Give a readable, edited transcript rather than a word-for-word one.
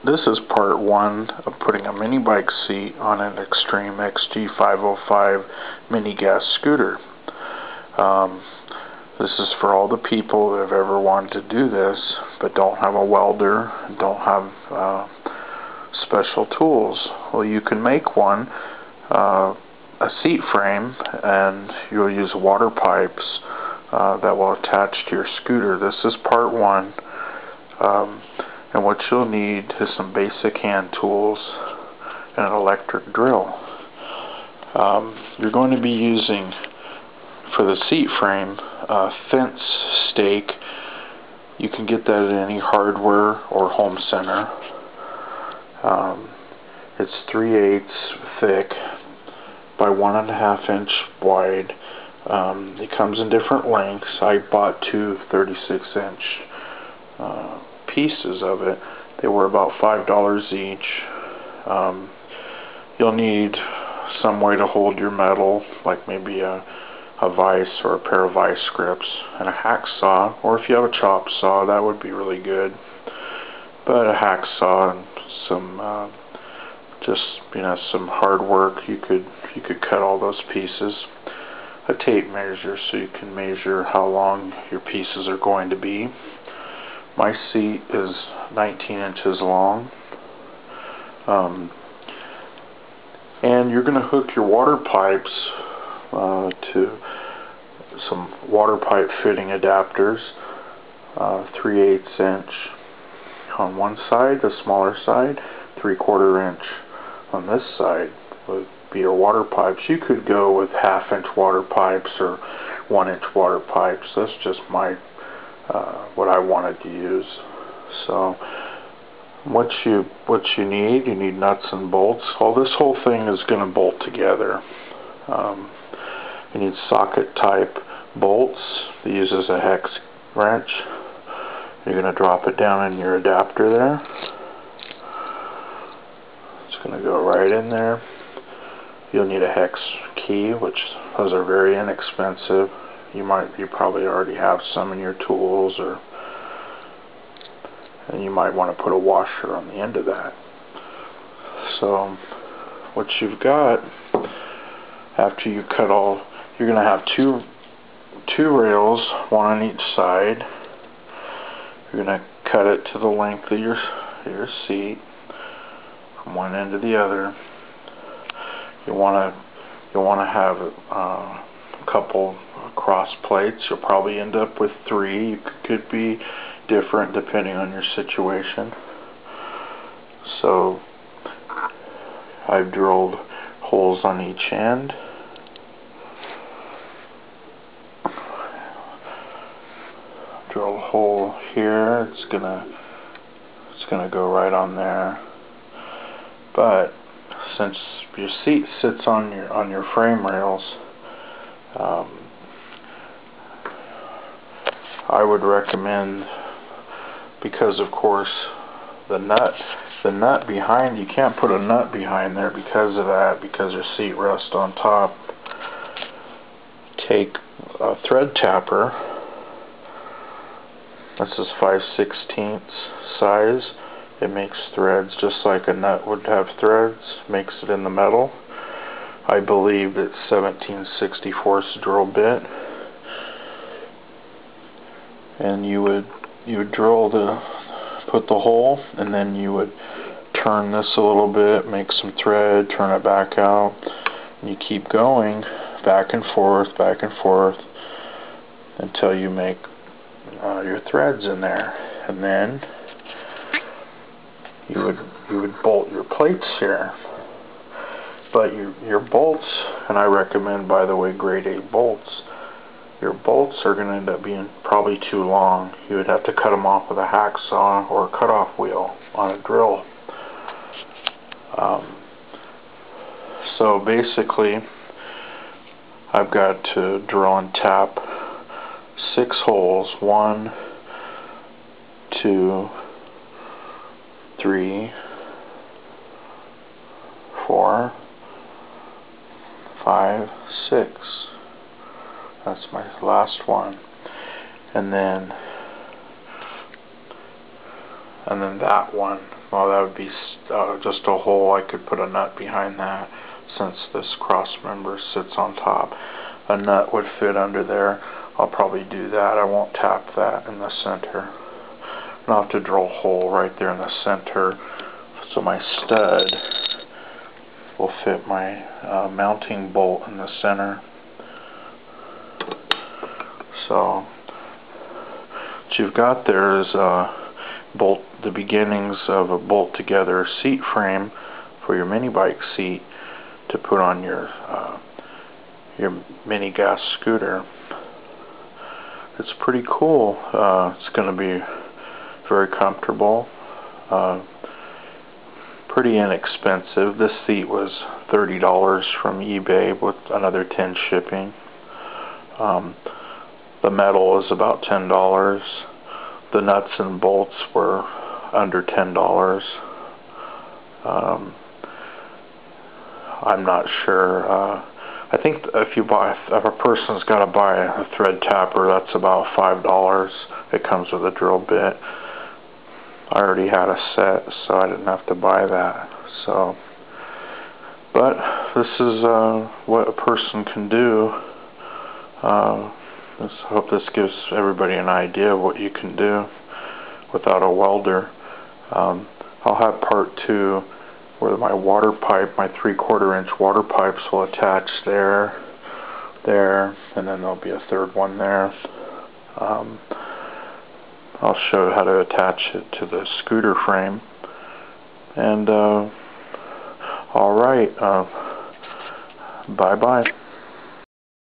This is part one of putting a mini bike seat on an Xtreme XG505 mini gas scooter. This is for all the people that have ever wanted to do this but don't have a welder, don't have special tools. Well, you can make one, a seat frame, and you'll use water pipes that will attach to your scooter. This is part one. And what you'll need is some basic hand tools and an electric drill. You're going to be using, for the seat frame, a fence stake. You can get that at any hardware or home center. It's 3/8 thick by 1.5 inch wide. It comes in different lengths. I bought two 36-inch pieces of it. They were about $5 each. You'll need some way to hold your metal, like maybe a vise or a pair of vice grips, and a hacksaw, or if you have a chop saw, that would be really good. But a hacksaw and some some hard work, you could cut all those pieces. A tape measure, so you can measure how long your pieces are going to be. My seat is 19 inches long. And you're going to hook your water pipes to some water pipe fitting adapters, 3/8 inch on one side, the smaller side, 3/4 inch on this side would be your water pipes. You could go with 1/2 inch water pipes or 1 inch water pipes. That's just my what I wanted to use. So what you need nuts and bolts. This whole thing is going to bolt together. You need socket type bolts. It uses a hex wrench. You're going to drop it down in your adapter there. It's going to go right in there. You'll need a hex key, which those are very inexpensive. You probably already have some in your tools, and you might want to put a washer on the end of that. So what you've got, after you cut all, you're going to have two rails, one on each side. You're going to cut it to the length of your seat from one end to the other. You want to have a couple cross plates. You'll probably end up with 3. It could be different depending on your situation. So I've drilled holes on each end. Drill a hole here. It's gonna go right on there. But since your seat sits on your frame rails, I would recommend, because of course the nut behind, you can't put a nut behind there because of that, because your seat rests on top. Take a thread tapper. This is 5/16 size. It makes threads just like a nut would have threads. Makes it in the metal. I believe it's 17/64 drill bit. And you would drill put the hole, and then you would turn this a little bit, make some thread, turn it back out, and you keep going back and forth until you make your threads in there. And then you would bolt your plates here. But your bolts, and I recommend, by the way, grade 8 bolts. Your bolts are going to end up being probably too long. You would have to cut them off with a hacksaw or a cutoff wheel on a drill. So basically, I've got to drill and tap 6 holes. 1, 2, 3, 4, 5, 6. That's my last one. And then that one well, that would be just a hole. I could put a nut behind that, since this cross member sits on top. A nut would fit under there. I'll probably do that. I won't tap that in the center. And I'll have to drill a hole right there in the center, so my stud will fit my mounting bolt in the center. So what you've got there is the beginnings of a bolt together seat frame for your mini bike seat to put on your mini gas scooter. It's pretty cool. It's going to be very comfortable, pretty inexpensive. This seat was $30 from eBay with another $10 shipping. The metal is about $10. The nuts and bolts were under $10. I'm not sure. I think if a person's got to buy a thread tapper, that's about $5. It comes with a drill bit. I already had a set, so I didn't have to buy that. So, but this is what a person can do. I hope this gives everybody an idea of what you can do without a welder. I'll have part 2 where my water pipe, my 3/4 inch water pipes will attach there, and then there'll be a third one there. I'll show how to attach it to the scooter frame. And alright, bye-bye.